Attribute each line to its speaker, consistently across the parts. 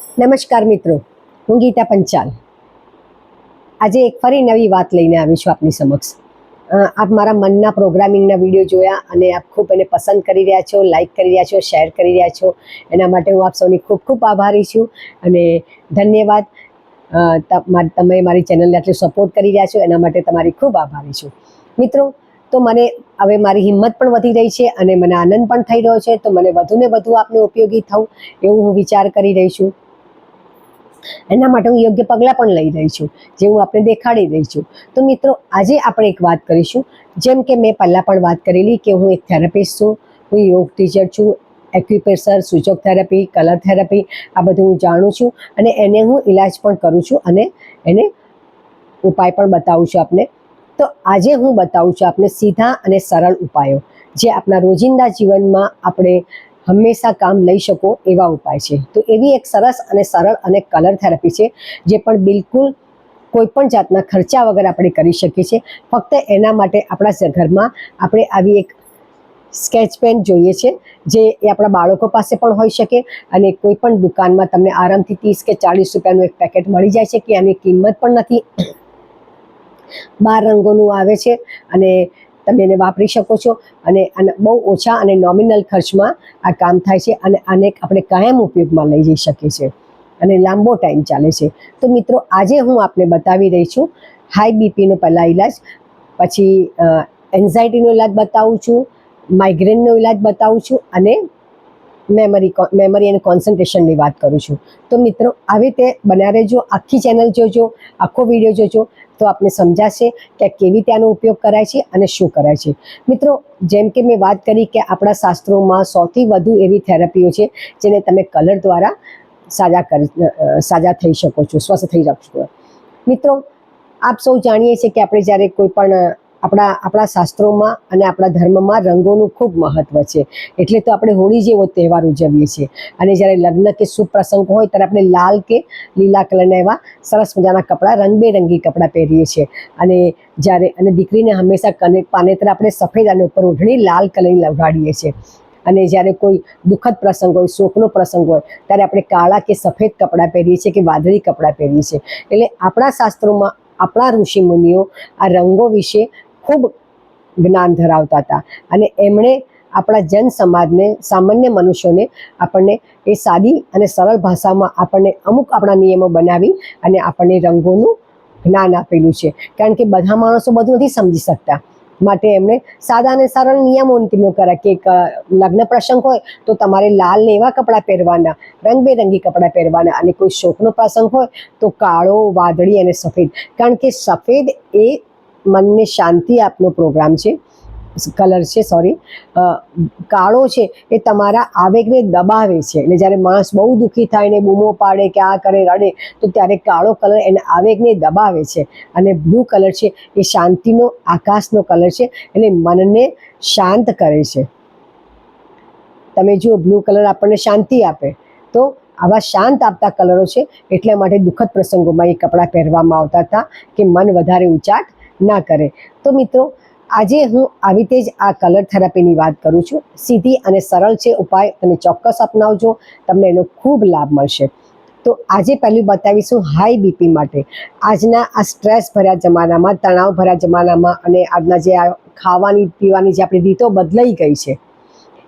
Speaker 1: નમસ્કાર મિત્રો, હું ગીતા પંચાલ આજે એક ફરી નવી વાત લઈને આવી છું આપની સમક્ષ. આપ મારા મનના પ્રોગ્રામિંગના વિડીયો જોયા અને આપ ખૂબ એને પસંદ કરી રહ્યા છો, લાઈક કરી રહ્યા છો, શેર કરી રહ્યા છો. એના માટે હું આપ સૌની ખૂબ ખૂબ આભારી છું અને ધન્યવાદ. તમે મારી ચેનલને આટલું સપોર્ટ કરી રહ્યા છો એના માટે તમારી ખૂબ આભારી છું. મિત્રો, તો મને હવે મારી હિંમત પણ વધી રહી છે અને મને આનંદ પણ થઈ રહ્યો છે. તો મને વધુને વધુ આપને ઉપયોગી થવું એવું હું વિચાર કરી રહી છું. એના માટે હું યોગ્ય પગલાં પણ લઈ રહી છું, જે હું આપને દેખાડી રહી છું. તો મિત્રો, આજે આપણે એક વાત કરીશું. જેમ કે મેં પહેલાં પણ વાત કરેલી કે હું એક થેરાપિસ્ટ છું, હું યોગ ટીચર છું, એક્યુપ્રેશર, સૂચક થેરાપી, કલર થેરાપી, આ બધું હું જાણું છું અને એને હું ઇલાજ પણ કરું છું અને એને ઉપાય પણ બતાવું છું આપને. તો આજે હું બતાવું છું આપને સીધા અને સરળ ઉપાયો, જે આપણા રોજિંદા જીવનમાં આપણે હંમેશા કામ લઈ શકો એવા ઉપાય છે. તો એવી એક સરસ અને સરળ અને કલર થેરાપી છે, જે પણ બિલકુલ કોઈ પણ જાતના ખર્ચા વગર આપણે કરી શકીએ છીએ. ફક્ત એના માટે આપણા ઘરમાં આપણે આવી એક સ્કેચ પેન જોઈએ છે, જે એ આપણા બાળકો પાસે પણ હોઈ શકે અને કોઈ પણ દુકાનમાં તમને આરામથી 30 કે 40 રૂપિયાનું એક પેકેટ મળી જાય છે, કે આની કિંમત પણ નથી. 12 રંગોનું આવે છે અને તમે એને વાપરી શકો છો અને બહુ ઓછા અને નોમિનલ ખર્ચમાં આ કામ થાય છે અને આને આપણે કાયમ ઉપયોગમાં લઈ જઈ શકીએ છીએ અને લાંબો ટાઈમ ચાલે છે. તો મિત્રો, આજે હું આપને બતાવી રહી છું હાઈ બીપીનો પહેલાં ઇલાજ, પછી એન્ઝાયટીનો ઇલાજ બતાવું છું, માઇગ્રેનનો ઇલાજ બતાવું છું અને મેમરી અને કોન્સન્ટ્રેશનની વાત કરું છું. તો મિત્રો, આવી રીતે બન્યા રહેજો, આખી ચેનલ જોજો, આખો વિડીયો જોજો, તો આપને સમજાશે કે કેવી રીતે આનો ઉપયોગ કરાય છે અને શું કરાય છે. મિત્રો, જેમ કે મેં વાત કરી કે આપણા શાસ્ત્રોમાં સૌથી વધુ એવી થેરાપીઓ છે જેને તમે કલર દ્વારા સાજા થઈ શકો છો, સ્વસ્થ થઈ શકશો. મિત્રો, આપ સૌ જાણીએ છીએ કે આપણે જ્યારે કોઈ પણ આપણા શાસ્ત્રોમાં અને આપણા ધર્મમાં રંગોનું ખૂબ મહત્ત્વ છે. એટલે તો આપણે હોળી જેવો તહેવાર ઉજવીએ છીએ અને જ્યારે લગ્ન કે શુભ પ્રસંગ હોય ત્યારે આપણે લાલ કે લીલા કલરના એવા સરસ મજાના કપડાં, રંગબેરંગી કપડાં પહેરીએ છીએ અને દીકરીને હંમેશા પાનેતર આપણે સફેદ અને ઉપર ઓઢણી લાલ કલરની લગાડીએ છીએ. અને જ્યારે કોઈ દુઃખદ પ્રસંગ હોય, શોકનો પ્રસંગ હોય, ત્યારે આપણે કાળા કે સફેદ કપડાં પહેરીએ છીએ કે વાદળી કપડાં પહેરીએ છીએ. એટલે આપણા શાસ્ત્રોમાં આપણા ઋષિમુનિઓ આ રંગો વિશે ખૂબ જ્ઞાન ધરાવતા હતા અને એમણે આપણા જન સમાજને, સામાન્ય મનુષ્યોને આપણને એ સાદી અને સરળ ભાષામાં આપણને અમુક આપણા નિયમો બનાવી અને આપણને રંગોનું જ્ઞાન આપેલું છે. કારણ કે બધા માણસો બધું નથી સમજી શકતા, માટે એમણે સાદા અને સરળ નિયમો કર્યા કે લગ્ન પ્રસંગ હોય તો તમારે લાલ ને એવા કપડાં પહેરવાના, રંગબેરંગી કપડાં પહેરવાના, અને કોઈ શોકનો પ્રસંગ હોય તો કાળો, વાદળી અને સફેદ. કારણ કે સફેદ એ મનને શાંતિ આપનો પ્રોગ્રામ છે, કલર છે, સોરી. કાળો છે એ તમારા આવેગને દબાવે છે. એટલે જ્યારે માણસ બહુ દુઃખી થાય ને બૂમો પાડે કે આ કરે, રડે, તો ત્યારે કાળો કલર એના આવેગને દબાવે છે. અને બ્લુ કલર છે એ શાંતિનો, આકાશનો કલર છે, એટલે મનને શાંત કરે છે. તમે જુઓ, બ્લુ કલર આપણને શાંતિ આપે, તો આવા શાંત આપતા કલરો છે. એટલા માટે દુઃખદ પ્રસંગોમાં એ કપડાં પહેરવામાં આવતા હતા કે મન વધારે ઉચાટ ના કરે. તો મિત્રો, આજે હું આવી રીતે જ આ કલર થેરાપીની વાત કરું છું. સીધી અને સરળ છે ઉપાય, તમે ચોક્કસ અપનાવજો, તમને એનો ખૂબ લાભ મળશે. તો આજે પહેલું બતાવીશું હાઈ બીપી માટે. આજના આ સ્ટ્રેસ ભર્યા જમાનામાં, તણાવ ભર્યા જમાનામાં અને આજના જે આ ખાવાની પીવાની જે આપણી રીતો બદલાઈ ગઈ છે,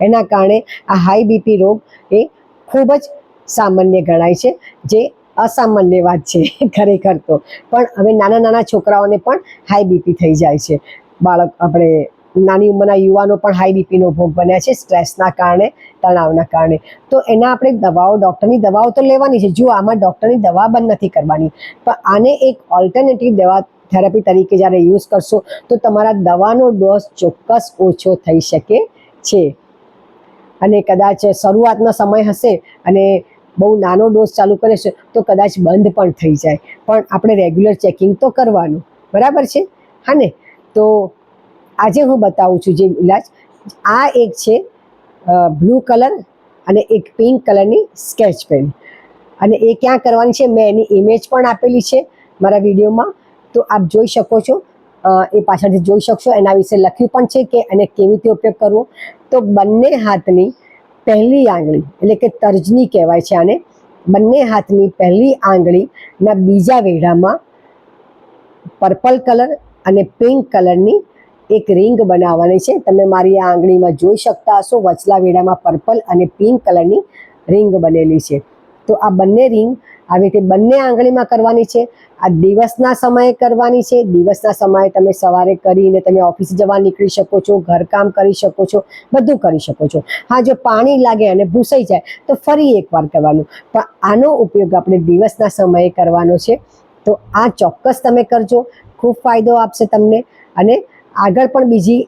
Speaker 1: એના કારણે આ હાઈ બીપી રોગ એ ખૂબ જ સામાન્ય ગણાય છે, જે અસામાન્ય વાત છે ખરેખર તો. પણ હવે નાના નાના છોકરાઓને પણ હાઈ બીપી થઈ જાય છે. આપણે નાની ઉંમરના યુવાનો પણ હાઈ બીપીનો ભોગ બન્યા છે, સ્ટ્રેસના કારણે, તણાવના કારણે. તો એના આપણે ડૉક્ટરની દવાઓ તો લેવાની છે. જો આમાં ડૉક્ટરની દવા બંધ નથી કરવાની, પણ આને એક ઓલ્ટરનેટિવ દવા થેરાપી તરીકે જ્યારે યુઝ કરશો તો તમારા દવાનો ડોઝ ચોક્કસ ઓછો થઈ શકે છે. અને કદાચ શરૂઆતનો સમય હશે અને બહુ નાનો ડોઝ ચાલુ કરે છે તો કદાચ બંધ પણ થઈ જાય, પણ આપણે રેગ્યુલર ચેકિંગ તો કરવાનું, બરાબર છે? હા ને? તો આજે હું બતાવું છું જે ઇલાજ, આ એક છે બ્લુ કલર અને એક પિંક કલરની સ્કેચ પેન. અને એ ક્યાં કરવાની છે મેં એની ઇમેજ પણ આપેલી છે મારા વિડીયોમાં, તો આપ જોઈ શકો છો. એ પાછળથી જોઈ શકશો, એના વિશે લખ્યું પણ છે કે એને કેવી રીતે ઉપયોગ કરવો. તો બંને હાથની પહેલી આંગળી, એટલે કે તર્જની કહેવાય છે આને, બંને હાથની પહેલી આંગળીના બીજા વેઢામાં પર્પલ કલર અને પિંક કલરની એક રિંગ બનાવવાની છે. તમે મારી આ આંગળીમાં જોઈ શકતા હશો, વચલા વેઢામાં પર્પલ અને પિંક કલરની રિંગ બનેલી છે. તો આ બંને રિંગ આવી રીતે બંને આંગળીમાં કરવાની છે. આ દિવસના સમયે કરવાની છે. દિવસના સમયે તમે સવારે કરીને તમે ઓફિસ જવા નીકળી શકો છો, ઘરકામ કરી શકો છો, બધું કરી શકો છો. હા, જો પાણી લાગે અને ભૂસાઈ જાય તો ફરી એકવાર કરવાનું, પણ આનો ઉપયોગ આપણે દિવસના સમયે કરવાનો છે. તો આ ચોક્કસ તમે કરજો, ખૂબ ફાયદો આપશે તમને. અને આગળ પણ બીજી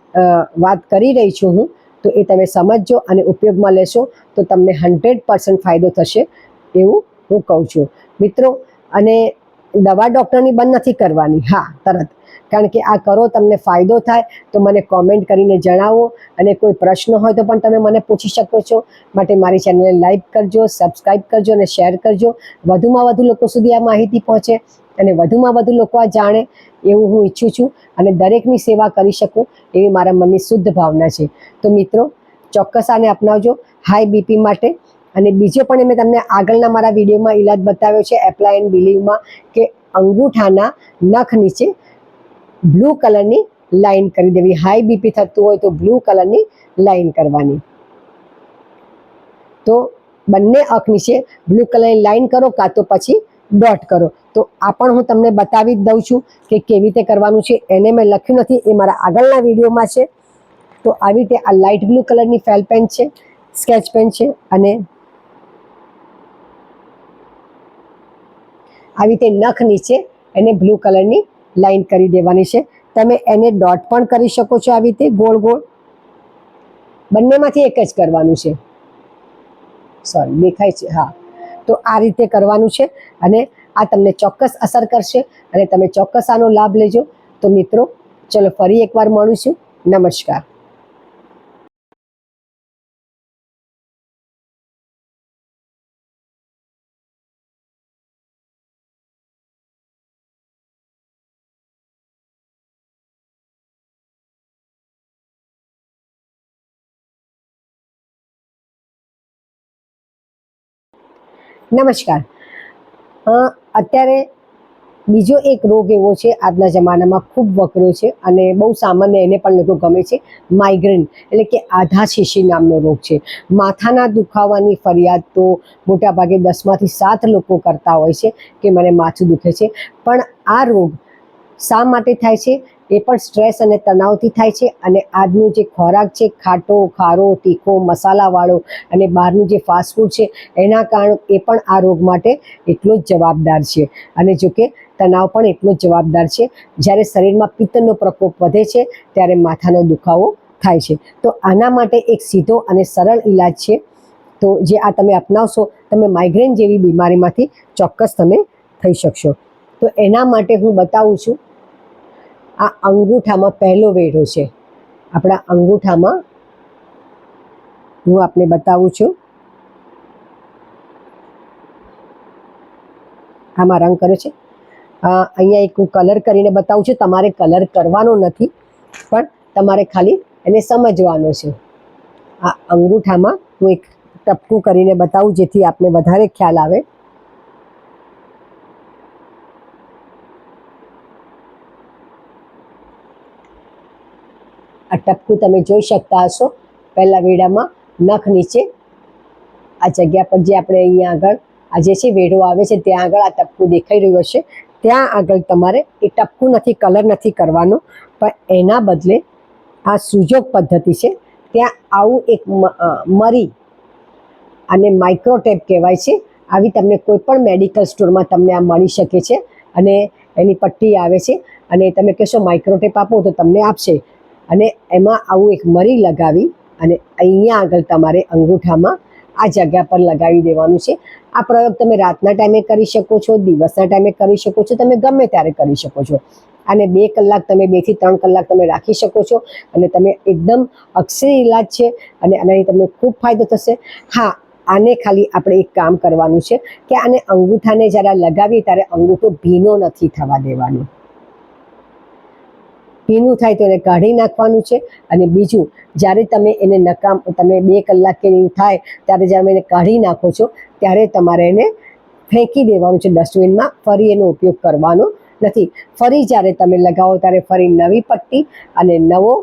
Speaker 1: વાત કરી રહી છું હું, તો એ તમે સમજજો અને ઉપયોગમાં લેશો તો તમને 100% ફાયદો થશે એવું હું કહું છું મિત્રો. અને દવા ડૉક્ટરની બંધ નથી કરવાની, હા તરત, કારણ કે આ કરો તમને ફાયદો થાય તો મને કોમેન્ટ કરીને જણાવો. અને કોઈ પ્રશ્ન હોય તો પણ તમે મને પૂછી શકો છો. માટે મારી ચેનલને લાઈક કરજો, સબસ્ક્રાઈબ કરજો અને શેર કરજો. વધુમાં વધુ લોકો સુધી આ માહિતી પહોંચે અને વધુમાં વધુ લોકો આ જાણે એવું હું ઈચ્છું છું. અને દરેકની સેવા કરી શકું એવી મારા મનની શુદ્ધ ભાવના છે. તો મિત્રો ચોક્કસ આને અપનાવજો હાઈ બીપી માટે. અને બીજો પણ મેં તમને આગળના મારા વિડીયોમાં ઈલાજ બતાવ્યો છે એપ્લાય એન્ડ બિલીવમાં, કે અંગૂઠાના નખ નીચે બ્લુ કલરની લાઈન કરી દેવી. હાઈ બીપી થતું હોય તો બ્લુ કલરની લાઈન કરવાની. તો બંને આંખ નીચે બ્લુ કલરની લાઈન કરો, કાં તો પછી ડોટ કરો. તો આ પણ હું તમને બતાવી જ દઉં છું કે કેવી રીતે કરવાનું છે. એને મેં લખ્યું નથી, એ મારા આગળના વિડીયોમાં છે. તો આવી રીતે આ લાઇટ બ્લુ કલરની ફેલ પેન છે, સ્કેચ પેન છે, અને આવી રીતે નખ નીચે એને બ્લુ કલરની લાઈન કરી દેવાની છે. તમે એને ડોટ પણ કરી શકો છો, આવી રીતે ગોળ ગોળ. બંનેમાંથી એક જ કરવાનું છે. સોરી, દેખાય છે? હા. તો આ રીતે કરવાનું છે અને આ તમને ચોક્કસ અસર કરશે અને તમે ચોક્કસ આનો લાભ લેજો. તો મિત્રો ચલો ફરી એકવાર મળીશું. નમસ્કાર. નમસ્કાર. અત્યારે બીજો એક રોગ એવો છે આજના જમાનામાં ખૂબ વકરો છે અને બહુ સામાન્ય, એને પણ લોકો ગમે છે, માઇગ્રેન એટલે કે આધા શીશી નામનો રોગ છે. માથાના દુખાવાની ફરિયાદ તો મોટાભાગે 10માંથી 7 લોકો કરતા હોય છે કે મને માથું દુખે છે. પણ આ રોગ શા માટે થાય છે? એ પણ સ્ટ્રેસ અને તણાવથી થાય છે. અને આજનો જે ખોરાક છે, ખાટો, ખારો, તીખો, મસાલાવાળો અને બહારનું જે ફાસ્ટફૂડ છે, એના કારણે એ પણ આ રોગ માટે એટલો જ જવાબદાર છે. અને જોકે તણાવ પણ એટલો જ જવાબદાર છે. જ્યારે શરીરમાં પિત્તનો પ્રકોપ વધે છે ત્યારે માથાનો દુખાવો થાય છે. તો આના માટે એક સીધો અને સરળ ઈલાજ છે. તો જે આ તમે અપનાવશો, તમે માઇગ્રેન જેવી બીમારીમાંથી ચોક્કસ તમે થઈ શકશો. તો એના માટે હું બતાવું છું. આ અંગૂઠામાં પહેલો વેઢો છે. આપણા અંગૂઠામાં હું આપને બતાવું છું. આમાં રંગ કર્યો છે. અહીંયા એક હું કલર કરીને બતાવું છું. તમારે કલર કરવાનો નથી, પણ તમારે ખાલી એને સમજવાનો છે. આ અંગૂઠામાં હું એક ટપકું કરીને બતાવું જેથી આપને વધારે ખ્યાલ આવે. આ ટપકું તમે જોઈ શકતા હશો. પહેલા વેઢામાં નખ નીચે આ જગ્યા પર જે આપણે અહીંયા આગળ આ જે છે વેઢો આવે છે ત્યાં આગળ આ ટપકું દેખાઈ રહ્યું હશે. ત્યાં આગળ તમારે એ ટપકું નથી, કલર નથી કરવાનો, પણ એના બદલે આ સુજોગ પદ્ધતિ છે. ત્યાં આવું એક મરી અને માઇક્રોટેપ કહેવાય છે. આવી તમને કોઈ પણ મેડિકલ સ્ટોરમાં તમને આ મળી શકે છે. અને એની પટ્ટી આવે છે અને તમે કહેશો માઇક્રોટેપ આપો તો તમને આપશે. અને એમાં આવું એક મરી લગાવી અને અહીંયા આગળ તમારે અંગૂઠામાં આ જગ્યા પર લગાવી દેવાનું છે. આ પ્રયોગ તમે રાતના ટાઈમે કરી શકો છો, દિવસના ટાઈમે કરી શકો છો, તમે ગમે ત્યારે કરી શકો છો. અને 2 કલાક તમે 2 થી 3 કલાક તમે રાખી શકો છો અને તમે એકદમ અક્ષય ઈલાજ છે અને આનાથી તમને ખૂબ ફાયદો થશે. હા, આને ખાલી આપણે એક કામ કરવાનું છે કે આને અંગૂઠાને જ્યારે લગાવીએ ત્યારે અંગૂઠો ભીનો નથી થવા દેવાનો. ભીનું થાય તો એને કાઢી નાખવાનું છે. અને બીજું, જ્યારે તમે એને તમે 2 કલાક કે એવું થાય ત્યારે જ્યારે એને કાઢી નાખો છો ત્યારે તમારે એને ફેંકી દેવાનું છે ડસ્ટબિનમાં, ફરી એનો ઉપયોગ કરવાનો નથી. ફરી જ્યારે તમે લગાવો ત્યારે ફરી નવી પટ્ટી અને નવો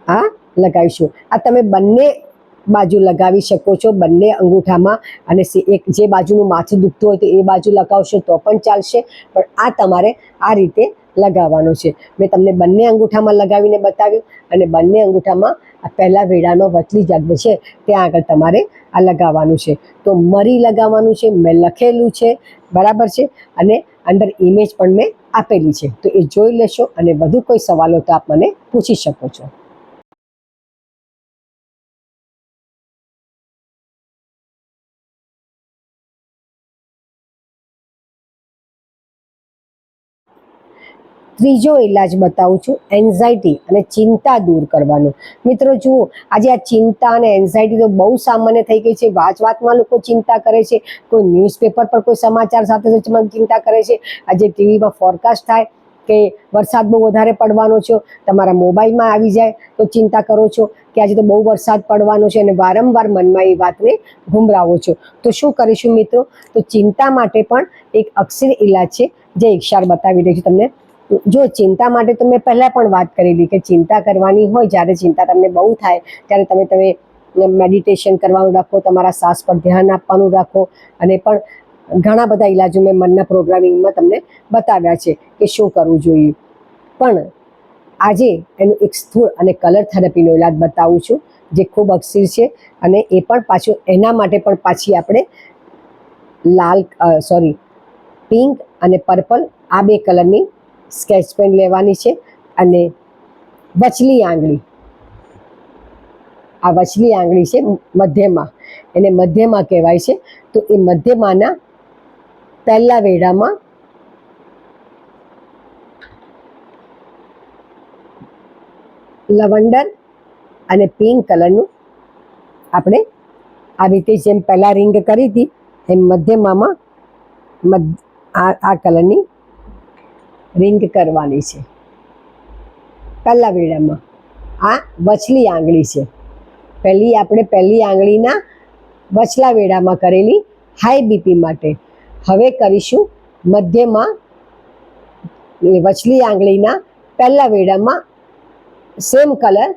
Speaker 1: આ લગાવીશું. આ તમે બંને બાજુ લગાવી શકો છો, બંને અંગૂઠામાં, અને એક જે બાજુનું માથું દુખતું હોય તો એ બાજુ લગાવશો તો પણ ચાલશે, પણ આ તમારે આ રીતે લગાવવાનું છે. મેં તમને બંને અંગૂઠામાં લગાવીને બતાવ્યું, અને બંને અંગૂઠામાં આ પહેલા વેડાનો વચલી જગ્યા છે ત્યાં આગળ તમારે આ લગાવવાનું છે. તો મરી લગાવવાનું છે, મેં લખેલું છે, બરાબર છે, અને અંદર ઇમેજ પણ મેં આપેલી છે, તો એ જોઈ લેશો, અને વધુ કોઈ સવાલો તો આપ મને પૂછી શકો છો. ત્રીજો ઇલાજ બતાવું છું, એન્ઝાયટી અને ચિંતા દૂર કરવાનો. મિત્રો જુઓ, આજે આ ચિંતા અને એન્ઝાયટી તો બહુ સામાન્ય થઈ ગઈ છે. વાતમાં લોકો ચિંતા કરે છે, કોઈ ન્યૂઝપેપર પર કોઈ સમાચાર સાથે ચિંતા કરે છે, આજે ટીવીમાં ફોરકાસ્ટ થાય કે વરસાદ બહુ વધારે પડવાનો છે, તમારા મોબાઈલમાં આવી જાય તો ચિંતા કરો છો કે આજે તો બહુ વરસાદ પડવાનો છે, અને વારંવાર મનમાં એ વાતને ઘુમરાવો છો. તો શું કરીશું મિત્રો? તો ચિંતા માટે પણ એક અક્ષર ઇલાજ છે, જે ઇક્ષાર બતાવી રહી છું તમને. જો ચિંતા માટે તો મેં પહેલાં પણ વાત કરેલી કે ચિંતા કરવાની હોય, જ્યારે ચિંતા તમને બહુ થાય ત્યારે તમે મેડિટેશન કરવાનું રાખો, તમારા શ્વાસ પર ધ્યાન આપવાનું રાખો, અને પણ ઘણા બધા ઇલાજો મેં મનના પ્રોગ્રામિંગમાં તમને બતાવ્યા છે કે શું કરવું જોઈએ. પણ આજે એનું એક સ્થૂળ અને કલર થેરાપીનો ઇલાજ બતાવું છું, જે ખૂબ અક્ષર છે, અને એ પણ પાછું એના માટે પણ પાછી આપણે પિંક અને પર્પલ આ બે કલરની સ્કેચ પેન લેવાની છે, અને વચલી આંગળી, આ વચલી આંગળી છે મધ્યમાં, એને મધ્યમાં કહેવાય છે. તો એ મધ્યમાંના પહેલા વેડામાં લવંડર અને પિંક કલરનું આપણે આવી રીતે જેમ પહેલાં રિંગ કરી હતી એમ મધ્યમાં આ કલરની રિંગ કરવાની છે. પહેલા વેડામાં આ વચલી આંગળી છે, આપણે પહેલી આંગળીના વચલા વેડામાં કરેલી હાઈ બીપી માટે. હવે કરીશું મધ્યમાં વચલી આંગળીના પહેલા વેડામાં સેમ કલર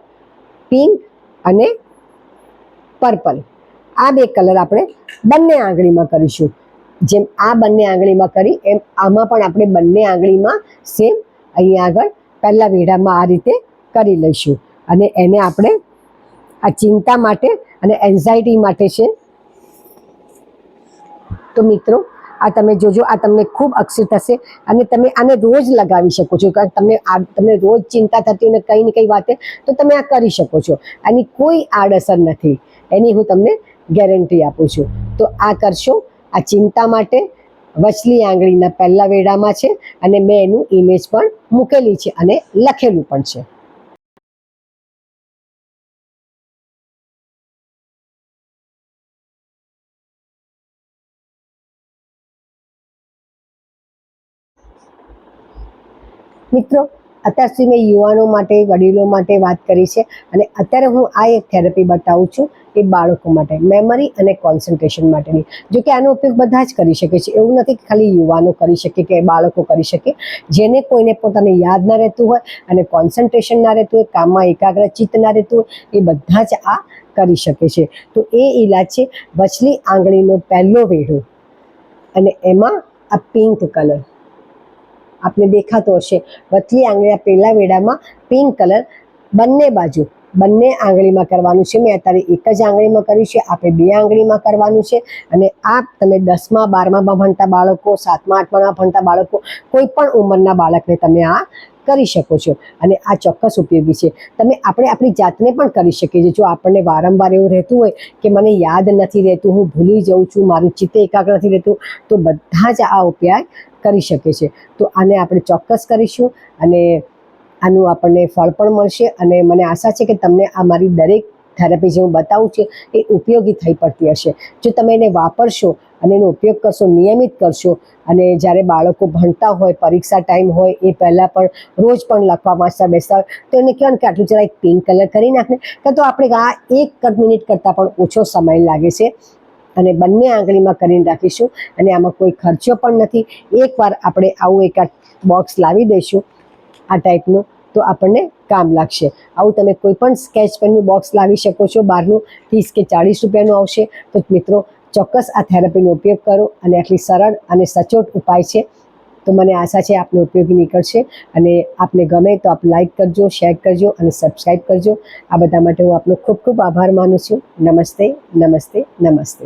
Speaker 1: પિંક અને પર્પલ, આ બે કલર આપણે બંને આંગળીમાં કરીશું. જેમ આ બંને આંગળીમાં કરી એમ આમાં પણ આપણે બંને આંગળીમાં સેમ અહીંયા આગળ પહેલા વેડામાં આ રીતે કરી લઈશું. અને એને આપણે આ ચિંતા માટે અને એન્ઝાયટી માટે છે. તો મિત્રો આ તમે જોજો, આ તમને ખૂબ અક્ષર થશે, અને તમે આને રોજ લગાવી શકો છો. કારણ તમને રોજ ચિંતા થતી હોય ને કંઈ ને કંઈ વાતે, તો તમે આ કરી શકો છો. આની કોઈ આડઅસર નથી, એની હું તમને ગેરંટી આપું છું. તો આ કરશો. આ ચિંતા માટે વચલી આંગળીના પહેલા વેડામાં છે, અને મેં એનું ઇમેજ પણ મૂકેલી છે અને લખેલું પણ છે. મિત્રો અત્યાર સુધી મેં યુવાનો માટે, વડીલો માટે વાત કરી છે, અને અત્યારે હું આ એક થેરપી બતાવું છું એ બાળકો માટે, મેમરી અને કોન્સન્ટ્રેશન માટેની. જો કે આનો ઉપયોગ બધા જ કરી શકે છે, એવું નથી કે ખાલી યુવાનો કરી શકે કે બાળકો કરી શકે. જેને કોઈને પોતાને યાદ ના રહેતું હોય અને કોન્સન્ટ્રેશન ના રહેતું હોય, કામમાં એકાગ્રચિત્ત ના રહેતું હોય, એ બધા જ આ કરી શકે છે. તો એ ઇલાજ છે વચલી આંગળીનો પહેલો વેઢો, અને એમાં આ પિંક કલર આપને દેખાતો હશે. વચલી આંગળીના પહેલા વેડામાં પિંક કલર બંને બાજુ, બંને આંગળીમાં કરવાનું છે. મેં અત્યારે એક જ આંગળીમાં કર્યું છે, આપણે બે આંગળીમાં કરવાનું છે. અને આ તમે 10મા 12મામાં ભણતા બાળકો, 7મા 8મામાં ભણતા બાળકો, કોઈ પણ ઉંમરના બાળકને તમે આ કરી શકો છો, અને આ ચોક્કસ ઉપયોગી છે. આપણે આપણી જાતને પણ કરી શકીએ છીએ. જો આપણને વારંવાર એવું રહેતું હોય કે મને યાદ નથી રહેતું, હું ભૂલી જાઉં છું, મારું ચિત્ત એકાગ્ર નથી રહેતું, તો બધા જ આ ઉપાય કરી શકે છે. તો આને આપણે ચોક્કસ કરીશું, અને આનું આપણને ફળ પણ મળશે. અને મને આશા છે કે તમને આ મારી દરેક થેરપી જે હું બતાવું છું એ ઉપયોગી થઈ પડતી હશે. જો તમે એને વાપરશો અને એનો ઉપયોગ કરશો, નિયમિત કરશો, અને જ્યારે બાળકો ભણતા હોય, પરીક્ષા ટાઈમ હોય, એ પહેલાં પણ રોજ પણ લખવા વાંચતા બેસતા હોય, તો એને કહેવાનું કે આટલું જરા એક પિંક કલર કરી નાખને, કાં તો આપણે આ 1 મિનિટ કરતાં પણ ઓછો સમય લાગે છે. અને બંને આંગળીમાં કરીને રાખીશું અને આમાં કોઈ ખર્ચો પણ નથી. એકવાર આપણે આવું એક બોક્સ લાવી દઈશું આ ટાઈપનું તો આપણને કામ લાગશે. આવું તમે કોઈ પણ સ્કેચ પેનનું બોક્સ લાવી શકો છો, બહારનું 30 કે 40 રૂપિયાનું આવશે. તો મિત્રો ચોક્કસ આ થેરાપીનો ઉપયોગ કરો અને આટલી સરળ અને સચોટ ઉપાય છે. તો મને આશા છે આપને ઉપયોગી નીકળશે અને આપને ગમે તો આપ લાઈક કરજો, શેર કરજો અને સબસ્ક્રાઈબ કરજો. આ બધા માટે હું આપનો ખૂબ ખૂબ આભાર માનું છું. નમસ્તે, નમસ્તે, નમસ્તે.